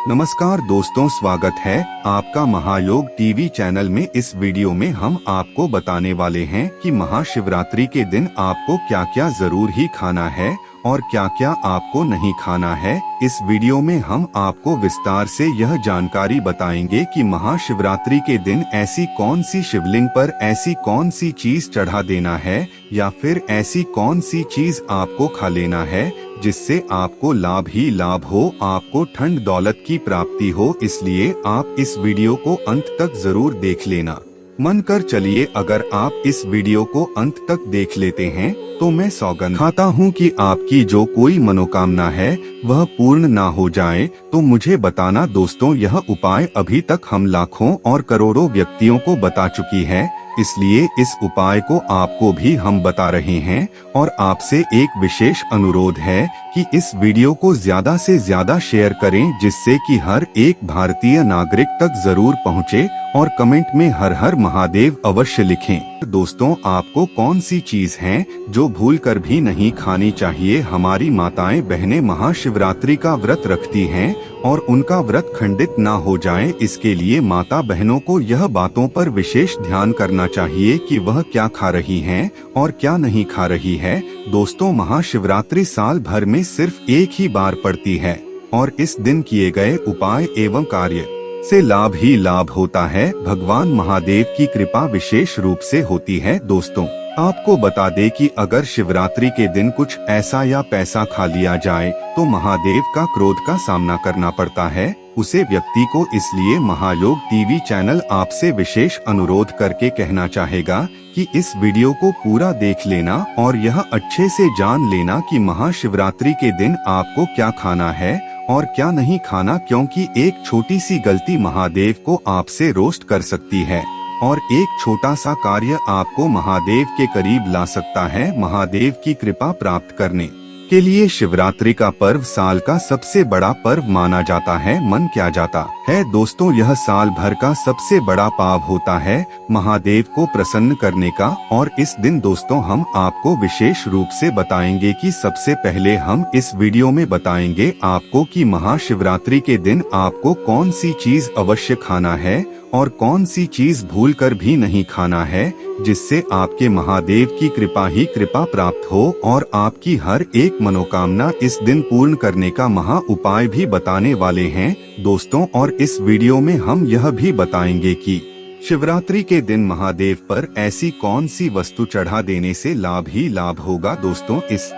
नमस्कार दोस्तों, स्वागत है आपका महायोग टीवी चैनल में। इस वीडियो में हम आपको बताने वाले हैं कि महाशिवरात्रि के दिन आपको क्या क्या जरूर ही खाना है और क्या क्या आपको नहीं खाना है। इस वीडियो में हम आपको विस्तार से यह जानकारी बताएंगे कि महाशिवरात्रि के दिन ऐसी कौन सी शिवलिंग पर ऐसी कौन सी चीज चढ़ा देना है या फिर ऐसी कौन सी चीज आपको खा लेना है जिससे आपको लाभ ही लाभ हो, आपको धन दौलत की प्राप्ति हो। इसलिए आप इस वीडियो को अंत तक जरूर देख लेना। मन कर चलिए, अगर आप इस वीडियो को अंत तक देख लेते हैं तो मैं सौगंध खाता हूँ कि आपकी जो कोई मनोकामना है वह पूर्ण ना हो जाए। तो मुझे बताना दोस्तों, यह उपाय अभी तक हम लाखों और करोड़ों व्यक्तियों को बता चुकी है, इसलिए इस उपाय को आपको भी हम बता रहे हैं। और आपसे एक विशेष अनुरोध है कि इस वीडियो को ज्यादा से ज्यादा शेयर करें, जिससे कि हर एक भारतीय नागरिक तक जरूर पहुंचे और कमेंट में हर हर महादेव अवश्य लिखें। दोस्तों, आपको कौन सी चीज है जो भूलकर भी नहीं खानी चाहिए। हमारी माताएं बहनें महाशिवरात्रि का व्रत रखती हैं और उनका व्रत खंडित ना हो जाए, इसके लिए माता बहनों को यह बातों पर विशेष ध्यान करना चाहिए कि वह क्या खा रही हैं और क्या नहीं खा रही है। दोस्तों, महाशिवरात्रि साल भर में सिर्फ एक ही बार पड़ती है और इस दिन किए गए उपाय एवं कार्य से लाभ ही लाभ होता है। भगवान महादेव की कृपा विशेष रूप से होती है। दोस्तों, आपको बता दे कि अगर शिवरात्रि के दिन कुछ ऐसा या पैसा खा लिया जाए तो महादेव का क्रोध का सामना करना पड़ता है उसे व्यक्ति को। इसलिए महायोग टीवी चैनल आपसे विशेष अनुरोध करके कहना चाहेगा कि इस वीडियो को पूरा देख लेना और यह अच्छे से जान लेना कि महाशिवरात्रि के दिन आपको क्या खाना है और क्या नहीं खाना, क्योंकि एक छोटी सी गलती महादेव को आपसे रोस्ट कर सकती है और एक छोटा सा कार्य आपको महादेव के करीब ला सकता है। महादेव की कृपा प्राप्त करने के लिए शिवरात्रि का पर्व साल का सबसे बड़ा पर्व माना जाता है। मन क्या जाता है दोस्तों, यह साल भर का सबसे बड़ा पाव होता है महादेव को प्रसन्न करने का। और इस दिन दोस्तों हम आपको विशेष रूप से बताएंगे कि सबसे पहले हम इस वीडियो में बताएंगे आपको कि महाशिवरात्रि के दिन आपको कौन सी चीज अवश्य खाना है और कौन सी चीज भूलकर भी नहीं खाना है, जिससे आपके महादेव की कृपा ही कृपा प्राप्त हो और आपकी हर एक मनोकामना इस दिन पूर्ण करने का महा उपाय भी बताने वाले हैं दोस्तों। और इस वीडियो में हम यह भी बताएंगे कि शिवरात्रि के दिन महादेव पर ऐसी कौन सी वस्तु चढ़ा देने से लाभ ही लाभ होगा। दोस्तों, इस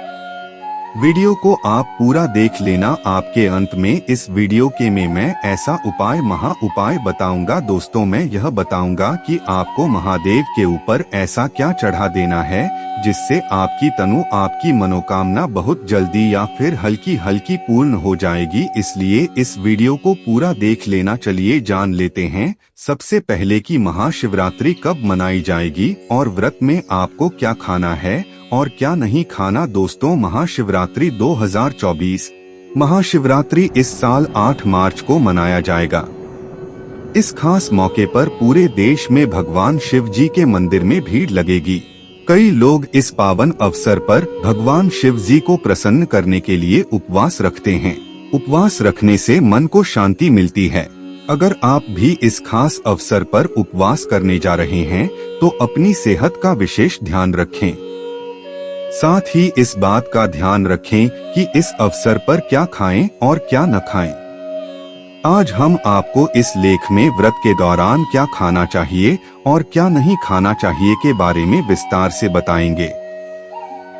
वीडियो को आप पूरा देख लेना। आपके अंत में इस वीडियो के में मैं ऐसा उपाय महा उपाय बताऊंगा। दोस्तों, मैं यह बताऊंगा कि आपको महादेव के ऊपर ऐसा क्या चढ़ा देना है जिससे आपकी तनु आपकी मनोकामना बहुत जल्दी या फिर हल्की हल्की पूर्ण हो जाएगी। इसलिए इस वीडियो को पूरा देख लेना। चलिए जान लेते हैं सबसे पहले कि महाशिवरात्रि कब मनाई जाएगी और व्रत में आपको क्या खाना है और क्या नहीं खाना। दोस्तों, महाशिवरात्रि 2024 महाशिवरात्रि इस साल 8 मार्च को मनाया जाएगा। इस खास मौके पर पूरे देश में भगवान शिव जी के मंदिर में भीड़ लगेगी। कई लोग इस पावन अवसर पर भगवान शिव जी को प्रसन्न करने के लिए उपवास रखते हैं। उपवास रखने से मन को शांति मिलती है। अगर आप भी इस खास अवसर पर उपवास करने जा रहे हैं तो अपनी सेहत का विशेष ध्यान रखें। साथ ही इस बात का ध्यान रखें कि इस अवसर पर क्या खाएं और क्या न खाएं। आज हम आपको इस लेख में व्रत के दौरान क्या खाना चाहिए और क्या नहीं खाना चाहिए के बारे में विस्तार से बताएंगे।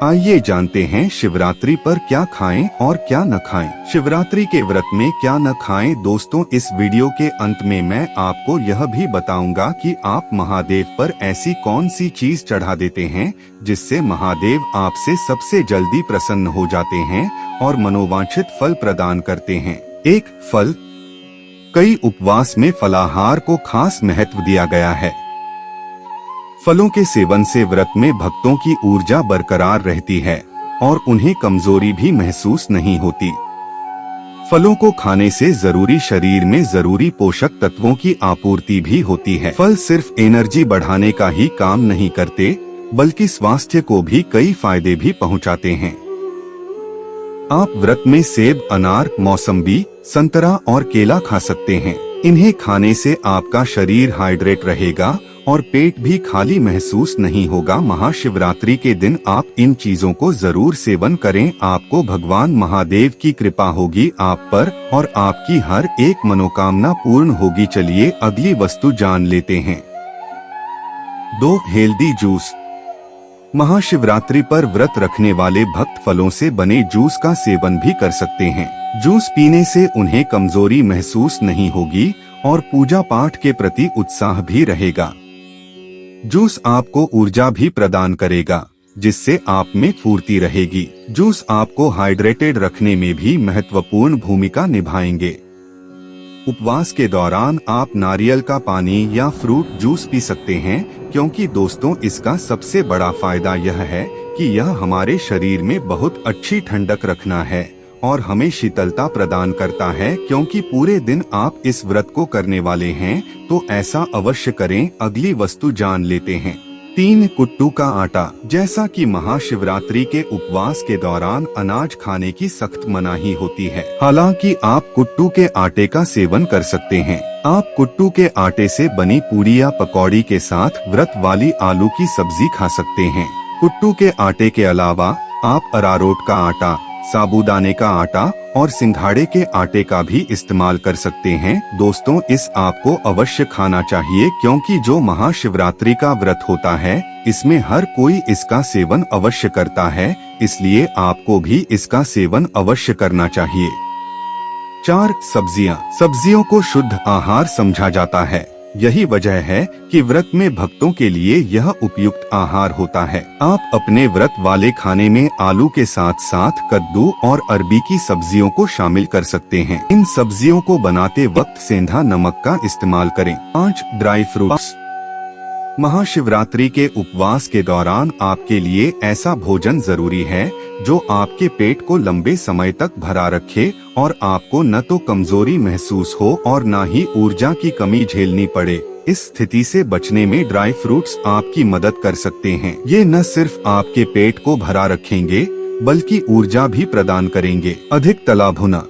आइए जानते हैं शिवरात्रि पर क्या खाएं और क्या न खाएं। शिवरात्रि के व्रत में क्या न खाएं। दोस्तों, इस वीडियो के अंत में मैं आपको यह भी बताऊंगा कि आप महादेव पर ऐसी कौन सी चीज चढ़ा देते हैं जिससे महादेव आपसे सबसे जल्दी प्रसन्न हो जाते हैं और मनोवांछित फल प्रदान करते हैं। एक फल। कई उपवास में फलाहार को खास महत्व दिया गया है। फलों के सेवन से व्रत में भक्तों की ऊर्जा बरकरार रहती है और उन्हें कमजोरी भी महसूस नहीं होती। फलों को खाने से जरूरी शरीर में जरूरी पोषक तत्वों की आपूर्ति भी होती है। फल सिर्फ एनर्जी बढ़ाने का ही काम नहीं करते, बल्कि स्वास्थ्य को भी कई फायदे भी पहुंचाते हैं। आप व्रत में सेब, अनार, मौसम्बी, संतरा और केला खा सकते हैं। इन्हें खाने से आपका शरीर हाइड्रेट रहेगा और पेट भी खाली महसूस नहीं होगा। महाशिवरात्रि के दिन आप इन चीजों को जरूर सेवन करें। आपको भगवान महादेव की कृपा होगी आप पर और आपकी हर एक मनोकामना पूर्ण होगी। चलिए अगली वस्तु जान लेते हैं। 2. Healthy juice. महाशिवरात्रि पर व्रत रखने वाले भक्त फलों से बने जूस का सेवन भी कर सकते हैं। जूस पीने से उन्हें कमजोरी महसूस नहीं होगी और पूजा पाठ के प्रति उत्साह भी रहेगा। जूस आपको ऊर्जा भी प्रदान करेगा, जिससे आप में फुर्ती रहेगी। जूस आपको हाइड्रेटेड रखने में भी महत्वपूर्ण भूमिका निभाएंगे। उपवास के दौरान आप नारियल का पानी या फ्रूट जूस पी सकते हैं, क्योंकि दोस्तों इसका सबसे बड़ा फायदा यह है कि यह हमारे शरीर में बहुत अच्छी ठंडक रखना है और हमें शीतलता प्रदान करता है। क्योंकि पूरे दिन आप इस व्रत को करने वाले हैं, तो ऐसा अवश्य करें। अगली वस्तु जान लेते हैं। 3. कुट्टू का आटा। जैसा कि महाशिवरात्रि के उपवास के दौरान अनाज खाने की सख्त मनाही होती है, हालांकि आप कुट्टू के आटे का सेवन कर सकते हैं। आप कुट्टू के आटे से बनी पूरी या पकौड़ी के साथ व्रत वाली आलू की सब्जी खा सकते हैं। कुट्टू के आटे के अलावा आप अरारोट का आटा, साबूदाने का आटा और सिंघाड़े के आटे का भी इस्तेमाल कर सकते हैं। दोस्तों इस आपको अवश्य खाना चाहिए, क्योंकि जो महाशिवरात्रि का व्रत होता है इसमें हर कोई इसका सेवन अवश्य करता है, इसलिए आपको भी इसका सेवन अवश्य करना चाहिए। 4. सब्जियां। सब्जियों को शुद्ध आहार समझा जाता है। यही वजह है कि व्रत में भक्तों के लिए यह उपयुक्त आहार होता है। आप अपने व्रत वाले खाने में आलू के साथ साथ कद्दू और अरबी की सब्जियों को शामिल कर सकते हैं। इन सब्जियों को बनाते वक्त सेंधा नमक का इस्तेमाल करें। 5. Dry fruits. महाशिवरात्रि के उपवास के दौरान आपके लिए ऐसा भोजन जरूरी है जो आपके पेट को लंबे समय तक भरा रखे और आपको न तो कमजोरी महसूस हो और न ही ऊर्जा की कमी झेलनी पड़े। इस स्थिति से बचने में ड्राई फ्रूट्स आपकी मदद कर सकते हैं। ये न सिर्फ आपके पेट को भरा रखेंगे बल्कि ऊर्जा भी प्रदान करेंगे। अधिक तला भुना।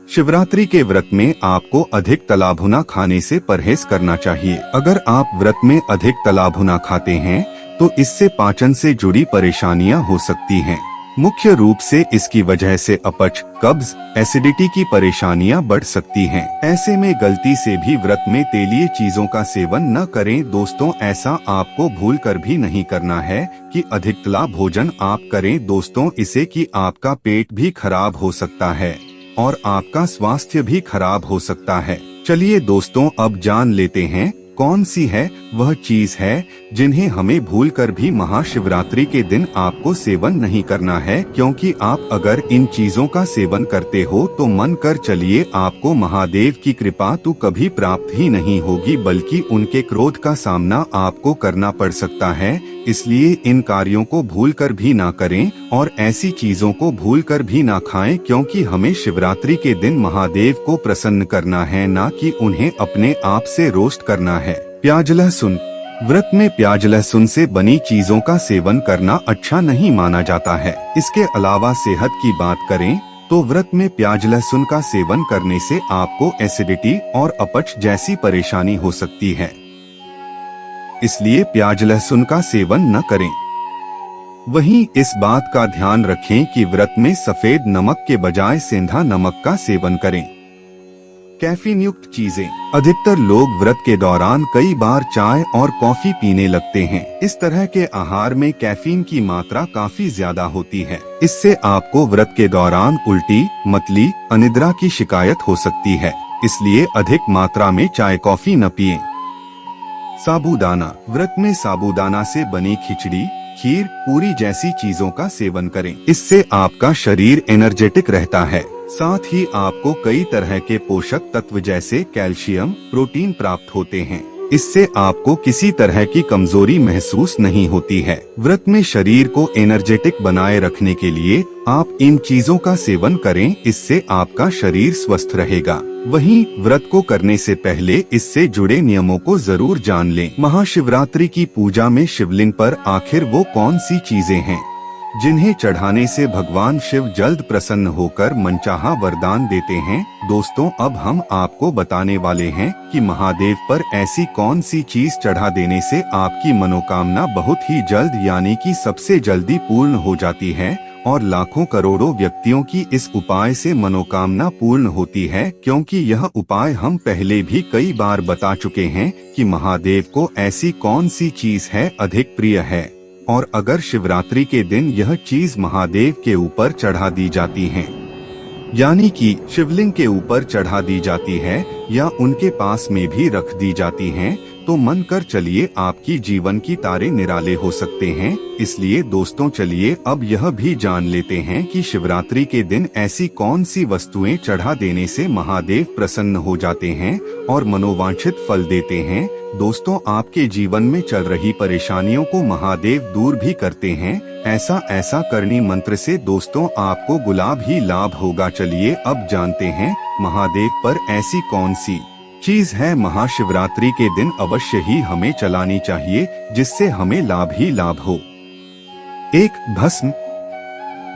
शिवरात्रि के व्रत में आपको अधिक तला भुना खाने से परहेज करना चाहिए। अगर आप व्रत में अधिक तला भुना खाते हैं तो इससे पाचन से जुड़ी परेशानियां हो सकती हैं। मुख्य रूप से इसकी वजह से अपच, कब्ज, एसिडिटी की परेशानियां बढ़ सकती हैं। ऐसे में गलती से भी व्रत में तेलीय चीजों का सेवन न करें। दोस्तों ऐसा आपको भूल कर भी नहीं करना है कि अधिक तला भोजन आप करें। दोस्तों इससे कि आपका पेट भी खराब हो सकता है और आपका स्वास्थ्य भी खराब हो सकता है। चलिए दोस्तों अब जान लेते हैं कौन सी है वह चीज है जिन्हें हमें भूलकर भी महाशिवरात्रि के दिन आपको सेवन नहीं करना है, क्योंकि आप अगर इन चीजों का सेवन करते हो तो मन कर चलिए आपको महादेव की कृपा तो कभी प्राप्त ही नहीं होगी, बल्कि उनके क्रोध का सामना आपको करना पड़ सकता है। इसलिए इन कार्यों को भूलकर भी ना करें और ऐसी चीजों को भूलकर भी ना खाएं, क्योंकि हमें शिवरात्रि के दिन महादेव को प्रसन्न करना है, ना कि उन्हें अपने आप से रोस्ट करना है। प्याज लहसुन। व्रत में प्याज लहसुन से बनी चीजों का सेवन करना अच्छा नहीं माना जाता है। इसके अलावा सेहत की बात करें तो व्रत में प्याज लहसुन का सेवन करने से आपको एसिडिटी और अपच जैसी परेशानी हो सकती है, इसलिए प्याज लहसुन का सेवन न करें। वहीं इस बात का ध्यान रखें कि व्रत में सफेद नमक के बजाय सेंधा नमक का सेवन करें। कैफीन युक्त चीजें। अधिकतर लोग व्रत के दौरान कई बार चाय और कॉफी पीने लगते हैं। इस तरह के आहार में कैफीन की मात्रा काफी ज्यादा होती है। इससे आपको व्रत के दौरान उल्टी, मतली, अनिद्रा की शिकायत हो सकती है, इसलिए अधिक मात्रा में चाय कॉफी न पिएं। साबूदाना। व्रत में साबूदाना से बनी खिचड़ी, खीर, पूरी जैसी चीजों का सेवन करें। इससे आपका शरीर एनर्जेटिक रहता है, साथ ही आपको कई तरह के पोषक तत्व जैसे कैल्शियम, प्रोटीन प्राप्त होते हैं। इससे आपको किसी तरह की कमजोरी महसूस नहीं होती है। व्रत में शरीर को एनर्जेटिक बनाए रखने के लिए आप इन चीजों का सेवन करें, इससे आपका शरीर स्वस्थ रहेगा। वहीं व्रत को करने से पहले इससे जुड़े नियमों को जरूर जान लें। महाशिवरात्रि की पूजा में शिवलिंग पर आखिर वो कौन सी चीजें हैं जिन्हें चढ़ाने से भगवान शिव जल्द प्रसन्न होकर मनचाहा वरदान देते हैं। दोस्तों, अब हम आपको बताने वाले हैं कि महादेव पर ऐसी कौन सी चीज चढ़ा देने से आपकी मनोकामना बहुत ही जल्द यानी कि सबसे जल्दी पूर्ण हो जाती है और लाखों करोड़ों व्यक्तियों की इस उपाय से मनोकामना पूर्ण होती है, क्योंकि यह उपाय हम पहले भी कई बार बता चुके हैं कि महादेव को ऐसी कौन सी चीज है अधिक प्रिय है और अगर शिवरात्रि के दिन यह चीज महादेव के ऊपर चढ़ा दी जाती है, यानी कि शिवलिंग के ऊपर चढ़ा दी जाती है या उनके पास में भी रख दी जाती हैं, तो मन कर चलिए आपकी जीवन की तारे निराले हो सकते हैं। इसलिए दोस्तों, चलिए अब यह भी जान लेते हैं कि शिवरात्रि के दिन ऐसी कौन सी वस्तुएं चढ़ा देने से महादेव प्रसन्न हो जाते हैं और मनोवांछित फल देते हैं। दोस्तों, आपके जीवन में चल रही परेशानियों को महादेव दूर भी करते हैं। ऐसा करनी मंत्र से दोस्तों आपको गुलाब ही लाभ होगा। चलिए अब जानते हैं महादेव पर ऐसी कौन सी चीज है महाशिवरात्रि के दिन अवश्य ही हमें चलानी चाहिए जिससे हमें लाभ ही लाभ हो। 1. भस्म।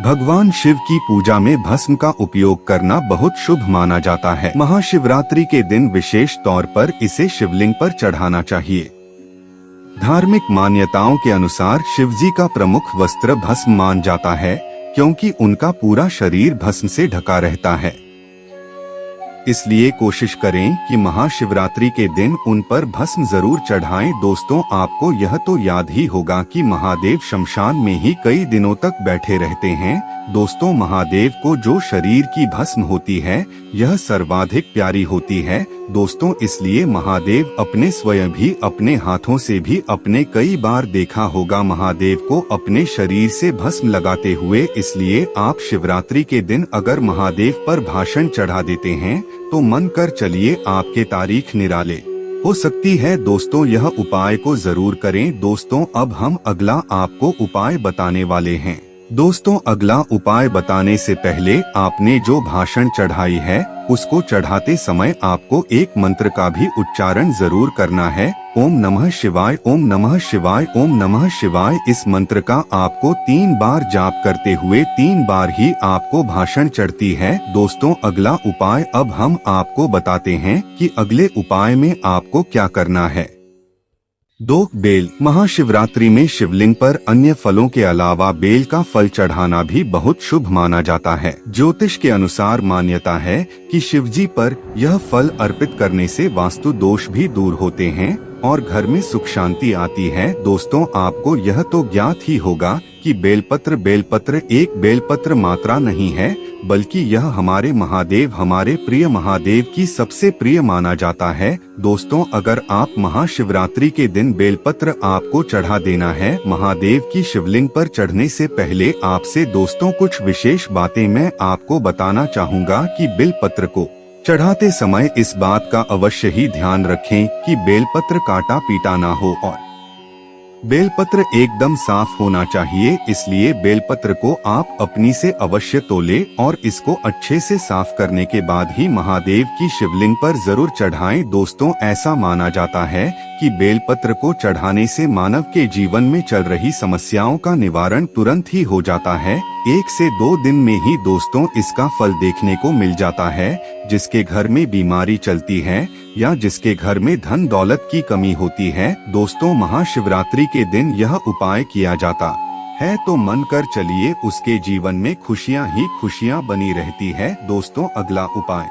भगवान शिव की पूजा में भस्म का उपयोग करना बहुत शुभ माना जाता है। महाशिवरात्रि के दिन विशेष तौर पर इसे शिवलिंग पर चढ़ाना चाहिए। धार्मिक मान्यताओं के अनुसार शिवजी का प्रमुख वस्त्र भस्म मान जाता है, क्योंकि उनका पूरा शरीर भस्म से ढका रहता है। इसलिए कोशिश करें कि महाशिवरात्रि के दिन उन पर भस्म जरूर चढ़ाएं। दोस्तों, आपको यह तो याद ही होगा कि महादेव शमशान में ही कई दिनों तक बैठे रहते हैं। दोस्तों, महादेव को जो शरीर की भस्म होती है यह सर्वाधिक प्यारी होती है। दोस्तों, इसलिए महादेव अपने स्वयं भी अपने हाथों से भी अपने कई बार देखा होगा महादेव को अपने शरीर से भस्म लगाते हुए। इसलिए आप शिवरात्रि के दिन अगर महादेव पर भाषण चढ़ा देते हैं तो मन कर चलिए आपके तारीख निराले हो सकती है। दोस्तों, यह उपाय को जरूर करें। दोस्तों, अब हम अगला आपको उपाय बताने वाले हैं। दोस्तों, अगला उपाय बताने से पहले आपने जो भाषण चढ़ाई है उसको चढ़ाते समय आपको एक मंत्र का भी उच्चारण जरूर करना है। ओम नमः शिवाय, ओम नमः शिवाय, ओम नमः शिवाय। इस मंत्र का आपको 3 बार जाप करते हुए 3 बार ही आपको भाषण चढ़ती है। दोस्तों, अगला उपाय अब हम आपको बताते हैं कि अगले उपाय में आपको क्या करना है। 2. बेल। महाशिवरात्रि में शिवलिंग पर अन्य फलों के अलावा बेल का फल चढ़ाना भी बहुत शुभ माना जाता है। ज्योतिष के अनुसार मान्यता है कि शिवजी पर यह फल अर्पित करने से वास्तु दोष भी दूर होते हैं और घर में सुख शांति आती है। दोस्तों, आपको यह तो ज्ञात ही होगा कि बेलपत्र एक बेलपत्र मात्रा नहीं है, बल्कि यह हमारे प्रिय महादेव की सबसे प्रिय माना जाता है। दोस्तों, अगर आप महाशिवरात्रि के दिन बेलपत्र आपको चढ़ा देना है महादेव की शिवलिंग पर चढ़ने से पहले आपसे दोस्तों कुछ विशेष बातें मैं आपको बताना चाहूँगा कि बेलपत्र को चढ़ाते समय इस बात का अवश्य ही ध्यान रखें कि बेलपत्र काटा पीटा ना हो और बेलपत्र एकदम साफ होना चाहिए। इसलिए बेलपत्र को आप अपनी से अवश्य तोले और इसको अच्छे से साफ करने के बाद ही महादेव की शिवलिंग पर जरूर चढ़ाएं। दोस्तों, ऐसा माना जाता है कि बेलपत्र को चढ़ाने से मानव के जीवन में चल रही समस्याओं का निवारण तुरंत ही हो जाता है। 1 से 2 दिन में ही दोस्तों इसका फल देखने को मिल जाता है। जिसके घर में बीमारी चलती है या जिसके घर में धन दौलत की कमी होती है, दोस्तों महाशिवरात्रि के दिन यह उपाय किया जाता है तो मन कर चलिए उसके जीवन में खुशियां ही खुशियां बनी रहती है। दोस्तों, अगला उपाय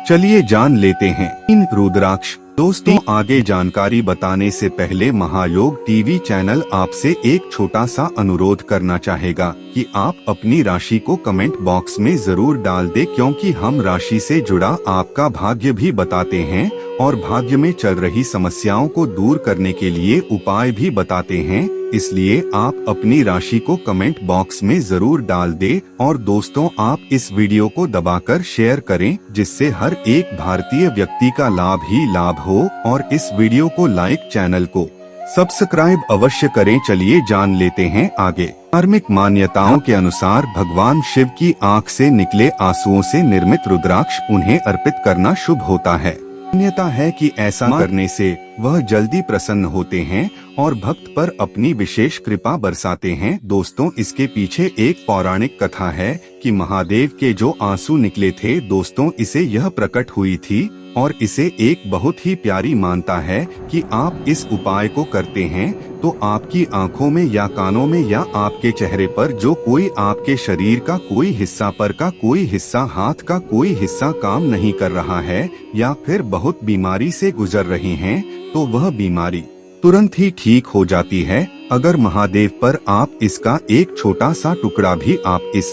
चलिए जान लेते हैं। 3. रुद्राक्ष। दोस्तों, आगे जानकारी बताने से पहले महायोग टीवी चैनल आपसे एक छोटा सा अनुरोध करना चाहेगा कि आप अपनी राशि को कमेंट बॉक्स में जरूर डाल दें, क्योंकि हम राशि से जुड़ा आपका भाग्य भी बताते हैं और भाग्य में चल रही समस्याओं को दूर करने के लिए उपाय भी बताते हैं। इसलिए आप अपनी राशि को कमेंट बॉक्स में जरूर डाल दें और दोस्तों आप इस वीडियो को दबाकर शेयर करें, जिससे हर एक भारतीय व्यक्ति का लाभ ही लाभ हो। और इस वीडियो को लाइक, चैनल को सब्सक्राइब अवश्य करें। चलिए जान लेते हैं आगे। धार्मिक मान्यताओं के अनुसार भगवान शिव की आँख से निकले आंसुओं से निर्मित रुद्राक्ष उन्हें अर्पित करना शुभ होता है। मान्यता है कि ऐसा करने से वह जल्दी प्रसन्न होते हैं और भक्त पर अपनी विशेष कृपा बरसाते हैं। दोस्तों, इसके पीछे एक पौराणिक कथा है कि महादेव के जो आंसू निकले थे, दोस्तों इसे यह प्रकट हुई थी और इसे एक बहुत ही प्यारी मानता है कि आप इस उपाय को करते हैं तो आपकी आंखों में या कानों में या आपके चेहरे पर जो कोई आपके शरीर का कोई हिस्सा, पर का कोई हिस्सा, हाथ का कोई हिस्सा काम नहीं कर रहा है या फिर बहुत बीमारी से गुजर रहे हैं तो वह बीमारी तुरंत ही ठीक हो जाती है। अगर महादेव पर आप इसका एक छोटा सा टुकड़ा भी आप इस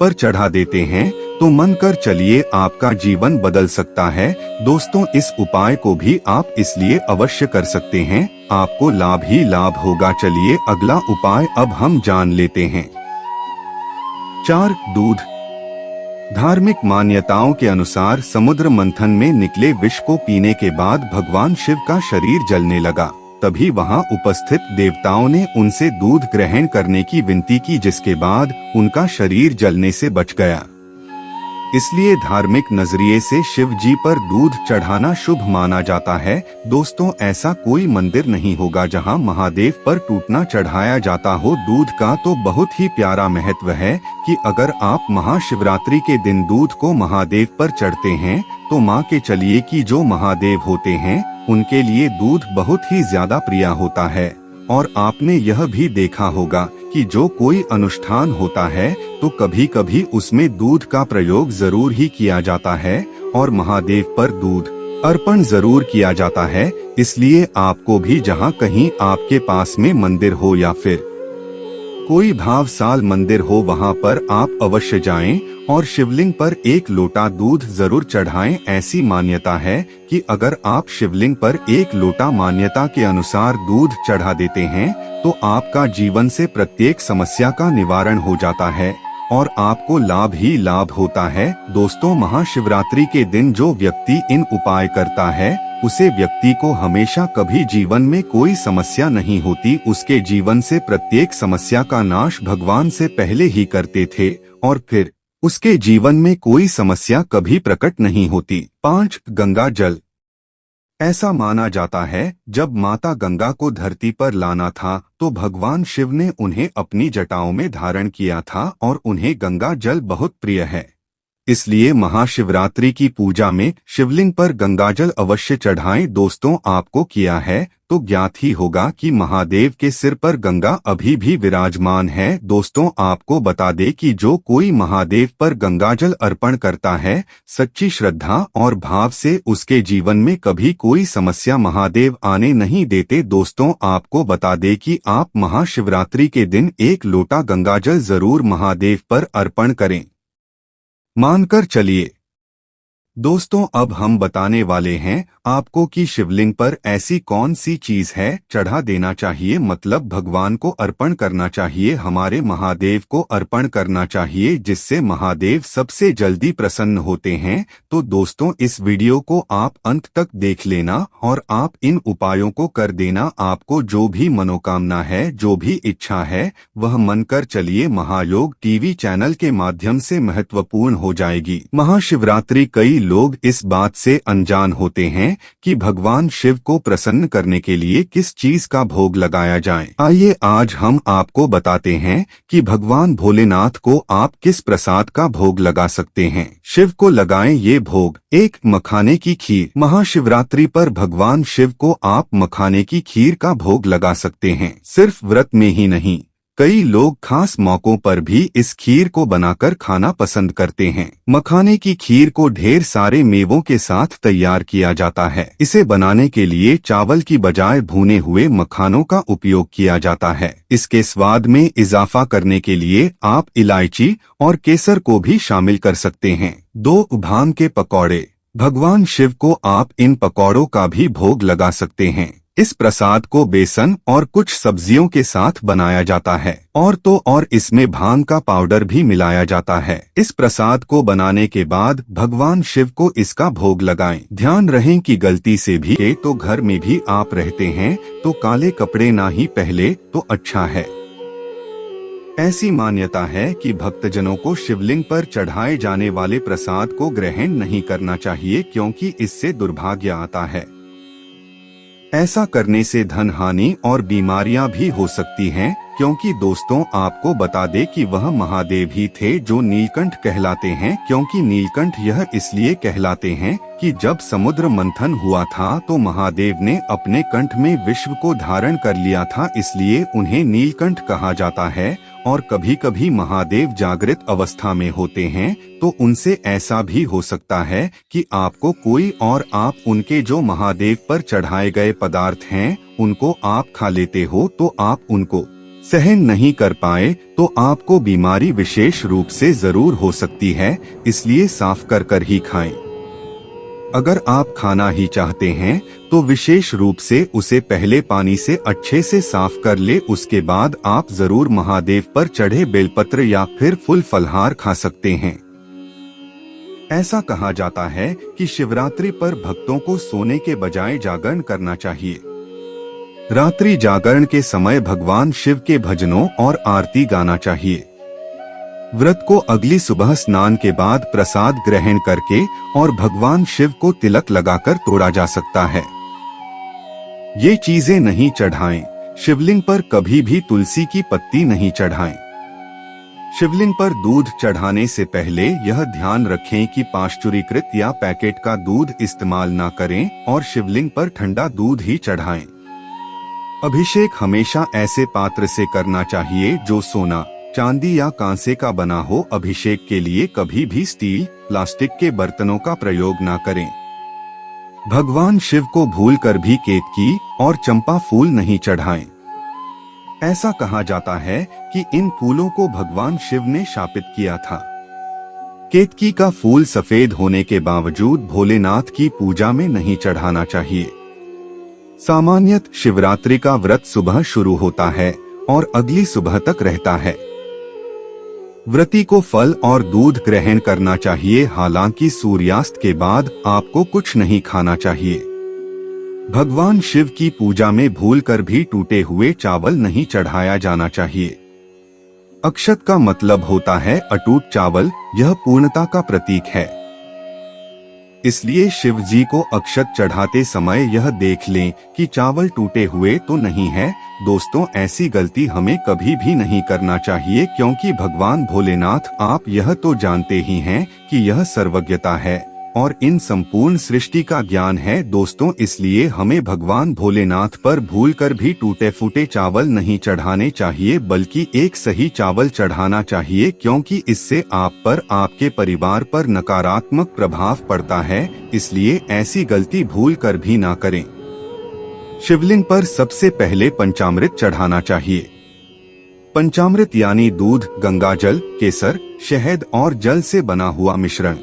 पर चढ़ा देते हैं तो मानकर चलिए आपका जीवन बदल सकता है। दोस्तों, इस उपाय को भी आप इसलिए अवश्य कर सकते हैं, आपको लाभ ही लाभ होगा। चलिए अगला उपाय अब हम जान लेते हैं। 4. दूध। धार्मिक मान्यताओं के अनुसार समुद्र मंथन में निकले विष को पीने के बाद भगवान शिव का शरीर जलने लगा। तभी वहां उपस्थित देवताओं ने उनसे दूध ग्रहण करने की विनती की, जिसके बाद उनका शरीर जलने से बच गया। इसलिए धार्मिक नजरिए से शिव जी पर दूध चढ़ाना शुभ माना जाता है। दोस्तों, ऐसा कोई मंदिर नहीं होगा जहां महादेव पर टूटना चढ़ाया जाता हो दूध का। तो बहुत ही प्यारा महत्व है कि अगर आप महाशिवरात्रि के दिन दूध को महादेव पर चढ़ते हैं तो मान के चलिए कि जो महादेव होते हैं उनके लिए दूध बहुत ही ज्यादा प्रिय होता है। और आपने यह भी देखा होगा कि जो कोई अनुष्ठान होता है तो कभी कभी उसमें दूध का प्रयोग जरूर ही किया जाता है और महादेव पर दूध अर्पण जरूर किया जाता है। इसलिए आपको भी जहाँ कहीं आपके पास में मंदिर हो या फिर कोई भावशाल मंदिर हो, वहाँ पर आप अवश्य जाएं और शिवलिंग पर एक लोटा दूध जरूर चढ़ाएं। ऐसी मान्यता है कि अगर आप शिवलिंग पर एक लोटा मान्यता के अनुसार दूध चढ़ा देते हैं तो आपका जीवन से प्रत्येक समस्या का निवारण हो जाता है और आपको लाभ ही लाभ होता है। दोस्तों, महाशिवरात्रि के दिन जो व्यक्ति इन उपाय करता है उसे व्यक्ति को हमेशा कभी जीवन में कोई समस्या नहीं होती। उसके जीवन से प्रत्येक समस्या का नाश भगवान से पहले ही करते थे और फिर उसके जीवन में कोई समस्या कभी प्रकट नहीं होती। 5. गंगा जल। ऐसा माना जाता है जब माता गंगा को धरती पर लाना था तो भगवान शिव ने उन्हें अपनी जटाओं में धारण किया था और उन्हें गंगा जल बहुत प्रिय है। इसलिए महाशिवरात्रि की पूजा में शिवलिंग पर गंगाजल अवश्य चढ़ाएं। दोस्तों, आपको किया है तो ज्ञात ही होगा कि महादेव के सिर पर गंगा अभी भी विराजमान है। दोस्तों, आपको बता दे कि जो कोई महादेव पर गंगाजल अर्पण करता है सच्ची श्रद्धा और भाव से उसके जीवन में कभी कोई समस्या महादेव आने नहीं देते। दोस्तों, आपको बता दे कि आप महाशिवरात्रि के दिन एक लोटा गंगाजल जरूर महादेव पर अर्पण करें, मानकर चलिए। दोस्तों, अब हम बताने वाले हैं आपको कि शिवलिंग पर ऐसी कौन सी चीज है चढ़ा देना चाहिए, मतलब भगवान को अर्पण करना चाहिए, हमारे महादेव को अर्पण करना चाहिए, जिससे महादेव सबसे जल्दी प्रसन्न होते हैं। तो दोस्तों, इस वीडियो को आप अंत तक देख लेना और आप इन उपायों को कर देना। आपको जो भी मनोकामना है, जो भी इच्छा है, वह मनकर चलिए महायोग टीवी चैनल के माध्यम से महत्वपूर्ण हो जाएगी। महाशिवरात्रि कई लोग इस बात से अनजान होते हैं कि भगवान शिव को प्रसन्न करने के लिए किस चीज का भोग लगाया जाए। आइए आज हम आपको बताते हैं कि भगवान भोलेनाथ को आप किस प्रसाद का भोग लगा सकते हैं। शिव को लगाएं ये भोग। 1. मखाने की खीर। महाशिवरात्रि पर भगवान शिव को आप मखाने की खीर का भोग लगा सकते हैं। सिर्फ व्रत में ही नहीं, कई लोग खास मौकों पर भी इस खीर को बनाकर खाना पसंद करते हैं। मखाने की खीर को ढेर सारे मेवों के साथ तैयार किया जाता है। इसे बनाने के लिए चावल की बजाय भुने हुए मखानों का उपयोग किया जाता है। इसके स्वाद में इजाफा करने के लिए आप इलायची और केसर को भी शामिल कर सकते हैं। 2. भांग के पकौड़े। भगवान शिव को आप इन पकौड़ों का भी भोग लगा सकते हैं। इस प्रसाद को बेसन और कुछ सब्जियों के साथ बनाया जाता है और इसमें भांग का पाउडर भी मिलाया जाता है। इस प्रसाद को बनाने के बाद भगवान शिव को इसका भोग लगाएं। ध्यान रहे कि गलती से भी तो घर में भी आप रहते हैं तो काले कपड़े ना ही पहले तो अच्छा है। ऐसी मान्यता है कि भक्तजनों को शिवलिंग पर चढ़ाए जाने वाले प्रसाद को ग्रहण नहीं करना चाहिए, क्योंकि इससे दुर्भाग्य आता है। ऐसा करने से धन हानि और बीमारियां भी हो सकती हैं, क्योंकि दोस्तों आपको बता दे कि वह महादेव ही थे जो नीलकंठ कहलाते हैं। क्योंकि नीलकंठ यह इसलिए कहलाते हैं कि जब समुद्र मंथन हुआ था तो महादेव ने अपने कंठ में विश्व को धारण कर लिया था, इसलिए उन्हें नीलकंठ कहा जाता है। और कभी कभी महादेव जागृत अवस्था में होते हैं तो उनसे ऐसा भी हो सकता है कि आपको कोई और आप उनके जो महादेव पर चढ़ाए गए पदार्थ हैं उनको आप खा लेते हो, तो आप उनको सहन नहीं कर पाए तो आपको बीमारी विशेष रूप से जरूर हो सकती है, इसलिए साफ कर ही खाएं। अगर आप खाना ही चाहते हैं तो विशेष रूप से उसे पहले पानी से अच्छे से साफ कर ले, उसके बाद आप जरूर महादेव पर चढ़े बेलपत्र या फिर फूल फलहार खा सकते हैं। ऐसा कहा जाता है कि शिवरात्रि पर भक्तों को सोने के बजाय जागरण करना चाहिए। रात्रि जागरण के समय भगवान शिव के भजनों और आरती गाना चाहिए। व्रत को अगली सुबह स्नान के बाद प्रसाद ग्रहण करके और भगवान शिव को तिलक लगाकर तोड़ा जा सकता है। ये चीजें नहीं चढ़ाएं। शिवलिंग पर कभी भी तुलसी की पत्ती नहीं चढ़ाएं। शिवलिंग पर दूध चढ़ाने से पहले यह ध्यान रखें कि पाश्चुरीकृत या पैकेट का दूध इस्तेमाल ना करें और शिवलिंग पर ठंडा दूध ही चढ़ाएं। अभिषेक हमेशा ऐसे पात्र से करना चाहिए जो सोना, चांदी या कांसे का बना हो। अभिषेक के लिए कभी भी स्टील, प्लास्टिक के बर्तनों का प्रयोग ना करें। भगवान शिव को भूलकर भी केतकी और चंपा फूल नहीं चढ़ाएं। ऐसा कहा जाता है कि इन फूलों को भगवान शिव ने शापित किया था। केतकी का फूल सफेद होने के बावजूद भोलेनाथ की पूजा में नहीं चढ़ाना चाहिए। सामान्यतः शिवरात्रि का व्रत सुबह शुरू होता है और अगली सुबह तक रहता है। व्रती को फल और दूध ग्रहण करना चाहिए, हालांकि सूर्यास्त के बाद आपको कुछ नहीं खाना चाहिए। भगवान शिव की पूजा में भूलकर भी टूटे हुए चावल नहीं चढ़ाया जाना चाहिए। अक्षत का मतलब होता है अटूट चावल, यह पूर्णता का प्रतीक है। इसलिए शिव जी को अक्षत चढ़ाते समय यह देख लें कि चावल टूटे हुए तो नहीं है। दोस्तों ऐसी गलती हमें कभी भी नहीं करना चाहिए, क्योंकि भगवान भोलेनाथ आप यह तो जानते ही हैं कि यह सर्वज्ञता है और इन संपूर्ण सृष्टि का ज्ञान है दोस्तों, इसलिए हमें भगवान भोलेनाथ पर भूलकर भी टूटे फूटे चावल नहीं चढ़ाने चाहिए, बल्कि एक सही चावल चढ़ाना चाहिए, क्योंकि इससे आप पर, आपके परिवार पर नकारात्मक प्रभाव पड़ता है। इसलिए ऐसी गलती भूलकर भी ना करें। शिवलिंग पर सबसे पहले पंचामृत चढ़ाना चाहिए। पंचामृत यानी दूध, गंगाजल, केसर, शहद और जल से बना हुआ मिश्रण।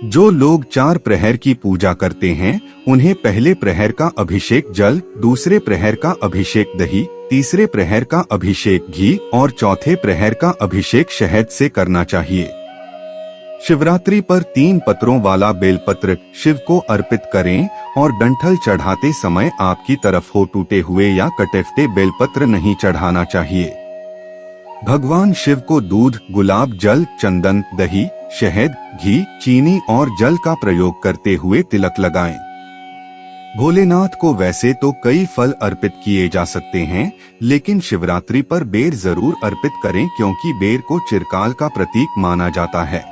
जो लोग 4 प्रहर की पूजा करते हैं उन्हें पहले प्रहर का अभिषेक जल, दूसरे प्रहर का अभिषेक दही, तीसरे प्रहर का अभिषेक घी और चौथे प्रहर का अभिषेक शहद से करना चाहिए। शिवरात्रि पर 3 पत्रों वाला बेलपत्र शिव को अर्पित करें और डंठल चढ़ाते समय आपकी तरफ हो टूटे हुए या कटे फटे बेलपत्र नहीं चढ़ाना चाहिए। भगवान शिव को दूध, गुलाब जल, चंदन, दही, शहद, घी, चीनी और जल का प्रयोग करते हुए तिलक लगाएं। भोलेनाथ को वैसे तो कई फल अर्पित किए जा सकते हैं, लेकिन शिवरात्रि पर बेर जरूर अर्पित करें, क्योंकि बेर को चिरकाल का प्रतीक माना जाता है।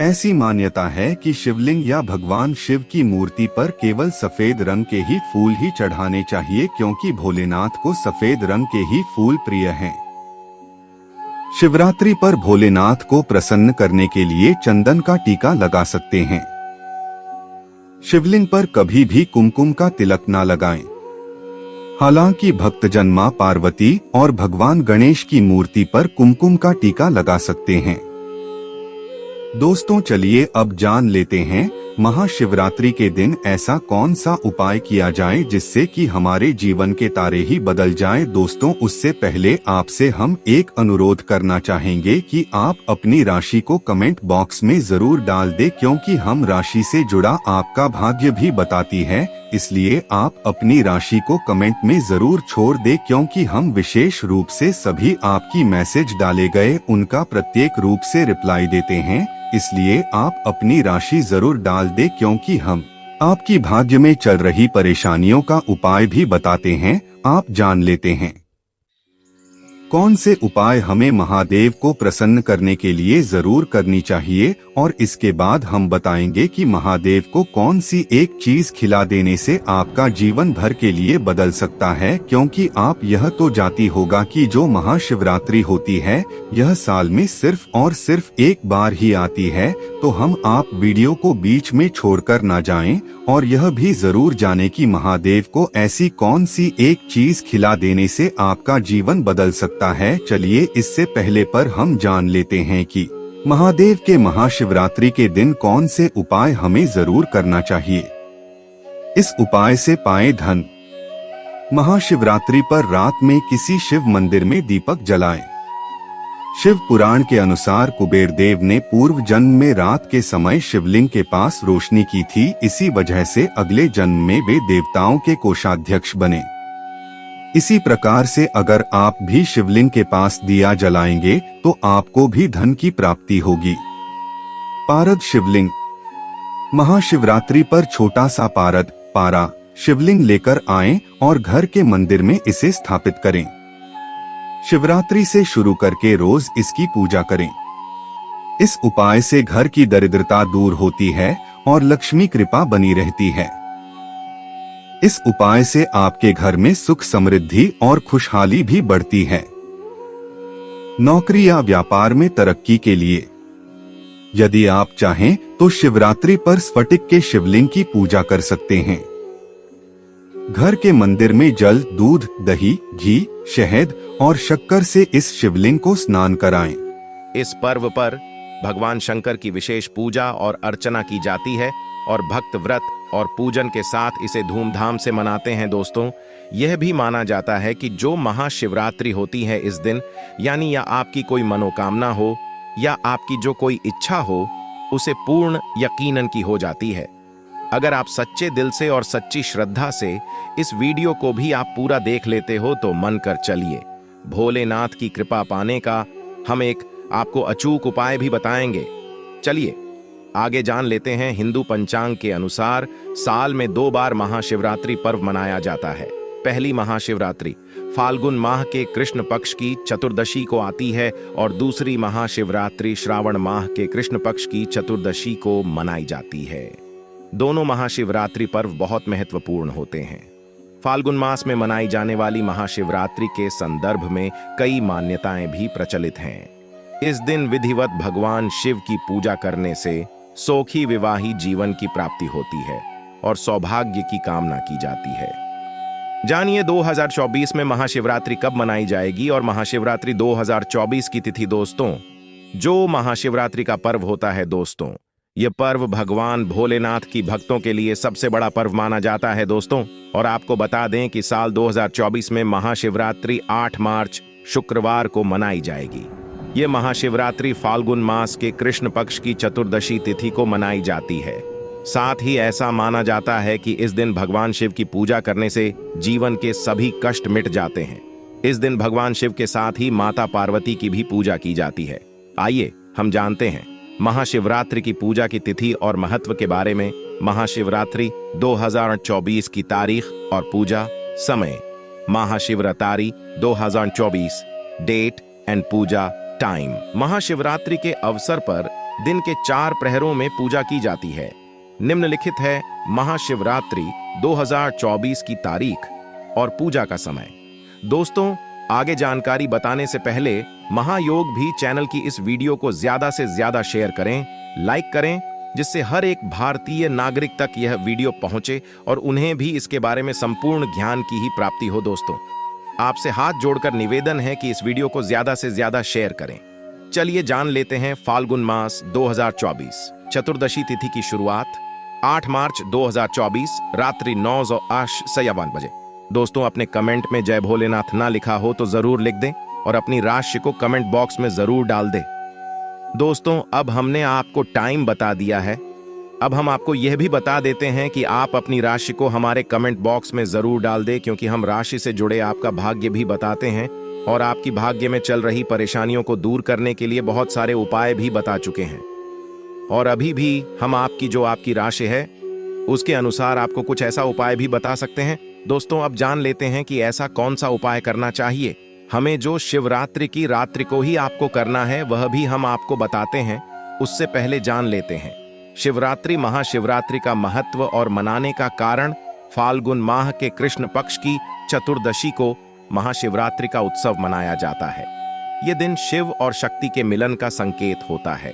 ऐसी मान्यता है कि शिवलिंग या भगवान शिव की मूर्ति पर केवल सफेद रंग के ही फूल ही चढ़ाने चाहिए, क्योंकि भोलेनाथ को सफेद रंग के ही फूल प्रिय हैं। शिवरात्रि पर भोलेनाथ को प्रसन्न करने के लिए चंदन का टीका लगा सकते हैं। शिवलिंग पर कभी भी कुमकुम का तिलक ना लगाएं। हालांकि भक्तजन मां पार्वती और भगवान गणेश की मूर्ति पर कुमकुम का टीका लगा सकते हैं। दोस्तों चलिए अब जान लेते हैं महाशिवरात्रि के दिन ऐसा कौन सा उपाय किया जाए जिससे कि हमारे जीवन के तारे ही बदल जाएं? दोस्तों, उससे पहले आपसे हम एक अनुरोध करना चाहेंगे कि आप अपनी राशि को कमेंट बॉक्स में जरूर डाल दें, क्योंकि हम राशि से जुड़ा आपका भाग्य भी बताती है। इसलिए आप अपनी राशि को कमेंट में जरूर छोड़ दें, क्योंकि हम विशेष रूप से सभी आपकी मैसेज डाले गए उनका प्रत्येक रूप से रिप्लाई देते हैं। इसलिए आप अपनी राशि जरूर डाल दें, क्योंकि हम आपकी भाग्य में चल रही परेशानियों का उपाय भी बताते हैं। आप जान लेते हैं कौन से उपाय हमें महादेव को प्रसन्न करने के लिए जरूर करनी चाहिए, और इसके बाद हम बताएंगे कि महादेव को कौन सी एक चीज खिला देने से आपका जीवन भर के लिए बदल सकता है। क्योंकि आप यह तो जानती होगा कि जो महाशिवरात्रि होती है यह साल में सिर्फ और सिर्फ एक बार ही आती है। तो हम आप वीडियो को बीच में छोड़कर ना जाएं, और यह भी जरूर जाने कि महादेव को ऐसी कौन सी एक चीज खिला देने से आपका जीवन बदल सकता है। चलिए इससे पहले पर हम जान लेते हैं कि महादेव के महाशिवरात्रि के दिन कौन से उपाय हमें जरूर करना चाहिए। इस उपाय से पाएं धन। महाशिवरात्रि पर रात में किसी शिव मंदिर में दीपक जलाएं। शिव पुराण के अनुसार कुबेर देव ने पूर्व जन्म में रात के समय शिवलिंग के पास रोशनी की थी। इसी वजह से अगले जन्म में वे देवताओं के कोषाध्यक्ष बने। इसी प्रकार से अगर आप भी शिवलिंग के पास दिया जलाएंगे तो आपको भी धन की प्राप्ति होगी। पारद शिवलिंग। महाशिवरात्रि पर छोटा सा पारद पारा शिवलिंग लेकर आएं और घर के मंदिर में इसे स्थापित करें। शिवरात्रि से शुरू करके रोज इसकी पूजा करें। इस उपाय से घर की दरिद्रता दूर होती है और लक्ष्मी कृपा बनी रहती है। इस उपाय से आपके घर में सुख समृद्धि और खुशहाली भी बढ़ती है। नौकरी या व्यापार में तरक्की के लिए यदि आप चाहें तो शिवरात्रि पर स्फटिक के शिवलिंग की पूजा कर सकते हैं। घर के मंदिर में जल, दूध, दही, घी, शहद और शक्कर से इस शिवलिंग को स्नान कराएं। इस पर्व पर भगवान शंकर की विशेष पूजा और अर्चना की जाती है और भक्त व्रत और पूजन के साथ इसे धूमधाम से मनाते हैं। दोस्तों, यह भी माना जाता है कि जो महाशिवरात्रि होती है इस दिन, यानी या आपकी कोई मनोकामना हो या आपकी जो कोई इच्छा हो, उसे पूर्ण यकीनन की हो जाती है। अगर आप सच्चे दिल से और सच्ची श्रद्धा से इस वीडियो को भी आप पूरा देख लेते हो तो मन कर चलिए। भोलेनाथ की कृपा पाने का हम एक आपको अचूक उपाय भी बताएंगे। चलिए आगे जान लेते हैं। हिंदू पंचांग के अनुसार साल में 2 बार महाशिवरात्रि पर्व मनाया जाता है। पहली महाशिवरात्रि फाल्गुन माह के कृष्ण पक्ष की चतुर्दशी को आती है और दूसरी महाशिवरात्रि श्रावण माह के कृष्ण पक्ष की चतुर्दशी को मनाई जाती है। दोनों महाशिवरात्रि पर्व बहुत महत्वपूर्ण होते हैं। फाल्गुन मास में मनाई जाने वाली महाशिवरात्रि के संदर्भ में कई मान्यताएं भी प्रचलित हैं। इस दिन विधिवत भगवान शिव की पूजा करने से सुखी विवाही जीवन की प्राप्ति होती है और सौभाग्य की कामना की जाती है। जानिए 2024 में महाशिवरात्रि कब मनाई जाएगी और महाशिवरात्रि 2024 की तिथि। दोस्तों, जो महाशिवरात्रि का पर्व होता है दोस्तों, यह पर्व भगवान भोलेनाथ की भक्तों के लिए सबसे बड़ा पर्व माना जाता है दोस्तों। और आपको बता दें कि साल 2024 में महाशिवरात्रि 8 मार्च शुक्रवार को मनाई जाएगी। ये महाशिवरात्रि फाल्गुन मास के कृष्ण पक्ष की चतुर्दशी तिथि को मनाई जाती है। साथ ही ऐसा माना जाता है कि इस दिन भगवान शिव की पूजा करने से जीवन के सभी कष्ट मिट जाते हैं। इस दिन भगवान शिव के साथ ही माता पार्वती की भी पूजा की जाती है। आइए हम जानते हैं महाशिवरात्रि की पूजा की तिथि और महत्व के बारे में। महाशिवरात्रि 2024 की तारीख और पूजा समय। Mahashivratri 2024 date and puja time. Mahashivratri के अवसर पर दिन के 4 प्रहरों में पूजा की जाती है। निम्नलिखित है महाशिवरात्रि 2024 की तारीख और पूजा का समय। दोस्तों, आगे जानकारी बताने से पहले महायोग भी चैनल की इस वीडियो को ज्यादा से ज्यादा शेयर करें, लाइक करें, जिससे हर एक भारतीय नागरिक तक यह वीडियो पहुंचे और उन्हें भी इसके बारे में संपूर्ण ज्ञान की ही प्राप्ति हो। दोस्तों, आपसे हाथ जोड़कर निवेदन है कि इस वीडियो को ज्यादा से ज्यादा शेयर करें। चलिए जान लेते हैं फाल्गुन मास 2024 चतुर्दशी तिथि की शुरुआत। 8 मार्च 2024 रात्रि 9:51 बजे। दोस्तों, अपने कमेंट में जय भोलेनाथ ना लिखा हो तो जरूर लिख दें और अपनी राशि को कमेंट बॉक्स में जरूर डाल दें। दोस्तों, अब हमने आपको टाइम बता दिया है। अब हम आपको यह भी बता देते हैं कि आप अपनी राशि को हमारे कमेंट बॉक्स में जरूर डाल दें, क्योंकि हम राशि से जुड़े आपका भाग्य भी बताते हैं और आपकी भाग्य में चल रही परेशानियों को दूर करने के लिए बहुत सारे उपाय भी बता चुके हैं। और अभी भी हम आपकी राशि है उसके अनुसार आपको कुछ ऐसा उपाय भी बता सकते हैं। दोस्तों, अब जान लेते हैं कि ऐसा कौन सा उपाय करना चाहिए। हमें जो शिवरात्रि की रात्रि को ही आपको करना है वह भी हम आपको बताते हैं। उससे पहले जान लेते हैं शिवरात्रि महाशिवरात्रि का महत्व और मनाने का कारण। फाल्गुन माह के कृष्ण पक्ष की चतुर्दशी को महाशिवरात्रि का उत्सव मनाया जाता है। यह दिन शिव और शक्ति के मिलन का संकेत होता है।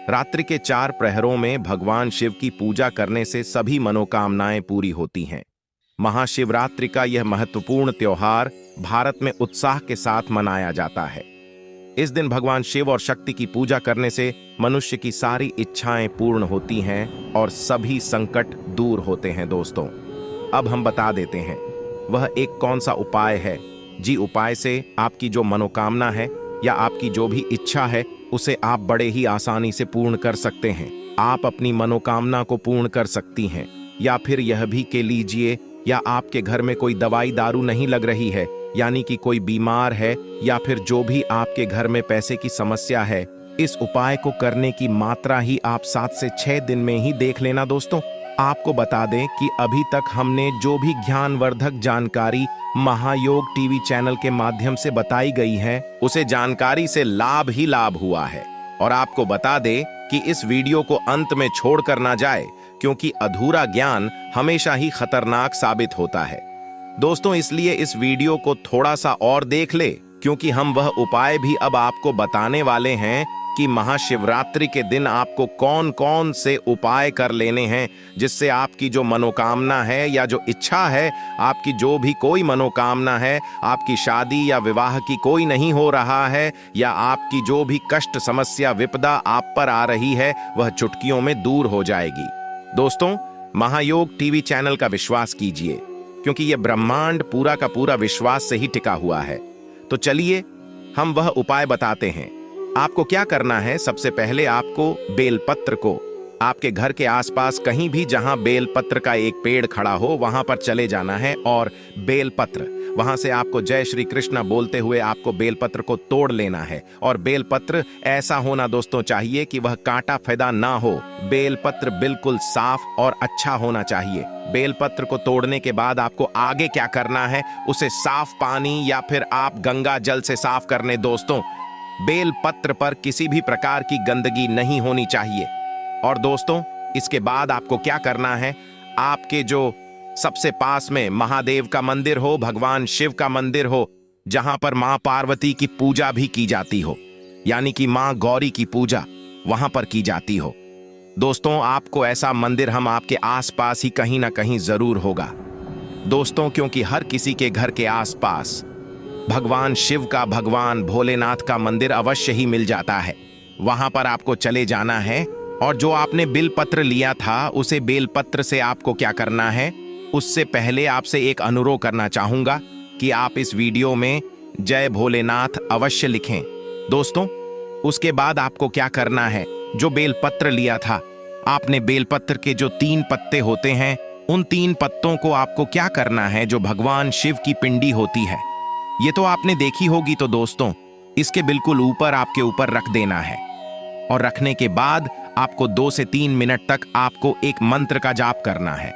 रात्रि के 4 प्रहरों में भगवान शिव की पूजा करने से सभी मनोकामनाएं पूरी होती हैं। महाशिवरात्रि का यह महत्वपूर्ण त्योहार भारत में उत्साह के साथ मनाया जाता है। इस दिन भगवान शिव और शक्ति की पूजा करने से मनुष्य की सारी इच्छाएं पूर्ण होती हैं और सभी संकट दूर होते हैं। दोस्तों, अब हम बता देते हैं वह एक कौन सा उपाय है। जी, उपाय से आपकी जो मनोकामना है या आपकी जो भी इच्छा है उसे आप बड़े ही आसानी से पूर्ण कर सकते हैं। आप अपनी मनोकामना को पूर्ण कर सकती हैं। या फिर यह भी के लीजिए, या आपके घर में कोई दवाई दारू नहीं लग रही है, यानी कि कोई बीमार है, या फिर जो भी आपके घर में पैसे की समस्या है, इस उपाय को करने की मात्रा ही आप 7 से 6 दिन में ही देख लेना। दोस्तों, आपको बता दें कि अभी तक हमने जो भी ज्ञानवर्धक जानकारी महायोग टीवी चैनल के माध्यम से बताई गई है उसे जानकारी से लाभ ही लाभ हुआ है। और आपको बता दें कि इस वीडियो को अंत में छोड़कर ना जाए, क्योंकि अधूरा ज्ञान हमेशा ही खतरनाक साबित होता है। दोस्तों, इसलिए इस वीडियो को थोड़ा सा और देख ले, क्योंकि हम वह उपाय भी अब आपको बताने वाले हैं कि महाशिवरात्रि के दिन आपको कौन कौन से उपाय कर लेने हैं, जिससे आपकी जो मनोकामना है या जो इच्छा है, आपकी जो भी कोई मनोकामना है, आपकी शादी या विवाह की कोई नहीं हो रहा है, या आपकी जो भी कष्ट समस्या विपदा आप पर आ रही है, वह चुटकियों में दूर हो जाएगी। दोस्तों, महायोग टीवी चैनल का विश्वास कीजिए, क्योंकि यह ब्रह्मांड पूरा का पूरा विश्वास से ही टिका हुआ है। तो चलिए हम वह उपाय बताते हैं। आपको क्या करना है, सबसे पहले आपको बेलपत्र को आपके घर के आसपास कहीं भी जहां बेलपत्र का एक पेड़ खड़ा हो वहां पर चले जाना है और बेलपत्र वहां से आपको जय श्री कृष्ण बोलते हुए आपको बेलपत्र को तोड़ लेना है। और बेलपत्र ऐसा होना दोस्तों चाहिए कि वह कांटा फैदा ना हो। बेलपत्र बिल्कुल साफ और अच्छा होना चाहिए। बेलपत्र को तोड़ने के बाद आपको आगे क्या करना है, उसे साफ पानी या फिर आप गंगा जल से साफ करने। दोस्तों, बेलपत्र पर किसी भी प्रकार की गंदगी नहीं होनी चाहिए। और दोस्तों, इसके बाद आपको क्या करना है, आपके जो सबसे पास में महादेव का मंदिर हो, भगवान शिव का मंदिर हो, जहां पर मां पार्वती की पूजा भी की जाती हो, यानी कि मां गौरी की पूजा वहां पर की जाती हो। दोस्तों, आपको ऐसा मंदिर हम आपके आसपास ही कहीं ना कहीं जरूर होगा। दोस्तों, क्योंकि हर किसी के घर के आसपास भगवान शिव का, भगवान भोलेनाथ का मंदिर अवश्य ही मिल जाता है। वहां पर आपको चले जाना है और जो आपने बेलपत्र लिया था उसे बेलपत्र से आपको क्या करना है, उससे पहले आपसे एक अनुरोध करना चाहूंगा कि आप इस वीडियो में जय भोलेनाथ अवश्य लिखें। दोस्तों, उसके बाद आपको क्या करना है, जो बेलपत्र लिया था आपने, बेलपत्र के जो 3 पत्ते होते हैं, उन 3 पत्तों को आपको क्या करना है, जो भगवान शिव की पिंडी होती है, ये तो आपने देखी होगी। तो दोस्तों, इसके बिल्कुल ऊपर आपके ऊपर रख देना है। और रखने के बाद आपको 2 से 3 मिनट तक आपको एक मंत्र का जाप करना है।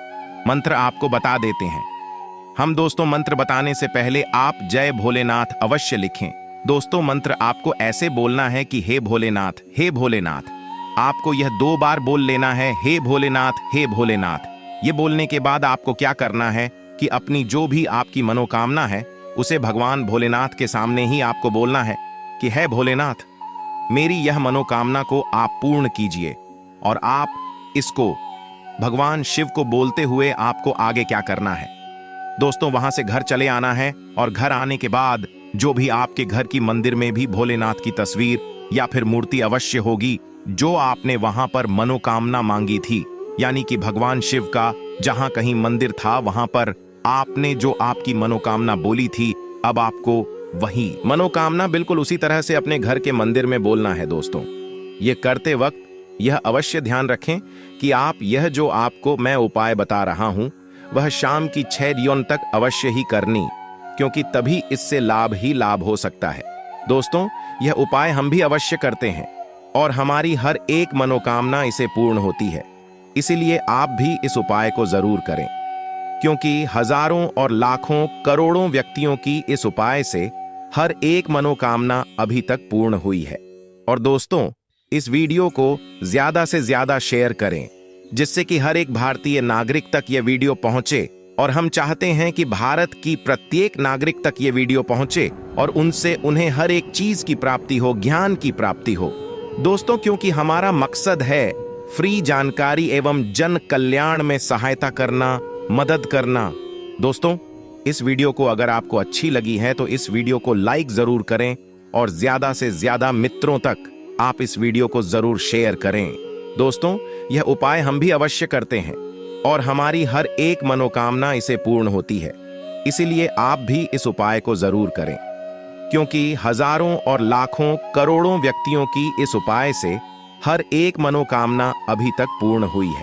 मंत्र आपको बता देते हैं हम। दोस्तों, मंत्र बताने से पहले आप जय भोलेनाथ अवश्य लिखें। दोस्तों, मंत्र आपको ऐसे बोलना है कि हे भोलेनाथ, हे भोलेनाथ। आपको यह 2 बार बोल लेना है, हे भोलेनाथ, हे भोलेनाथ। ये बोलने के बाद आपको क्या करना है कि अपनी जो भी आपकी मनोकामना है उसे भगवान भोलेनाथ के सामने ही आपको बोलना है कि हे भोलेनाथ, मेरी यह मनोकामना को आप पूर्ण कीजिए। और आप इसको भगवान शिव को बोलते हुए आपको आगे क्या करना है, दोस्तों, वहां से घर चले आना है। और घर आने के बाद जो भी आपके घर की मंदिर में भी भोलेनाथ की तस्वीर या फिर मूर्ति अवश्य होगी, जो आपने वहां पर मनोकामना मांगी थी, यानी कि भगवान शिव का जहां कहीं मंदिर था वहां पर आपने जो आपकी मनोकामना बोली थी, अब आपको वही मनोकामना बिल्कुल उसी तरह से अपने घर के मंदिर में बोलना है दोस्तों। ये करते वक्त यह अवश्य ध्यान रखें कि आप यह जो आपको मैं उपाय बता रहा हूं वह शाम की 6 योन तक अवश्य ही करनी, क्योंकि तभी इससे लाभ ही लाभ हो सकता है। दोस्तों, यह उपाय हम भी अवश्य करते हैं और हमारी हर एक मनोकामना इसे पूर्ण होती है। इसीलिए आप भी इस उपाय को जरूर करें, क्योंकि हजारों और लाखों करोड़ों व्यक्तियों की इस उपाय से हर एक मनोकामना अभी तक पूर्ण हुई है। और दोस्तों, इस वीडियो को ज्यादा से ज्यादा शेयर करें, जिससे कि हर एक भारतीय नागरिक तक यह वीडियो पहुंचे। और हम चाहते हैं कि भारत की प्रत्येक नागरिक तक ये वीडियो पहुंचे और उनसे उन्हें हर एक चीज की प्राप्ति हो, ज्ञान की प्राप्ति हो दोस्तों, क्योंकि हमारा मकसद है फ्री जानकारी एवं जन कल्याण में सहायता करना, मदद करना। दोस्तों, इस वीडियो को अगर आपको अच्छी लगी है तो इस वीडियो को लाइक जरूर करें और ज्यादा से ज्यादा मित्रों तक आप इस वीडियो को जरूर शेयर करें। दोस्तों, यह उपाय हम भी अवश्य करते हैं और हमारी हर एक मनोकामना इसे पूर्ण होती है। इसीलिए आप भी इस उपाय को जरूर करें, क्योंकि हजारों और लाखों करोड़ों व्यक्तियों की इस उपाय से हर एक मनोकामना अभी तक पूर्ण हुई है।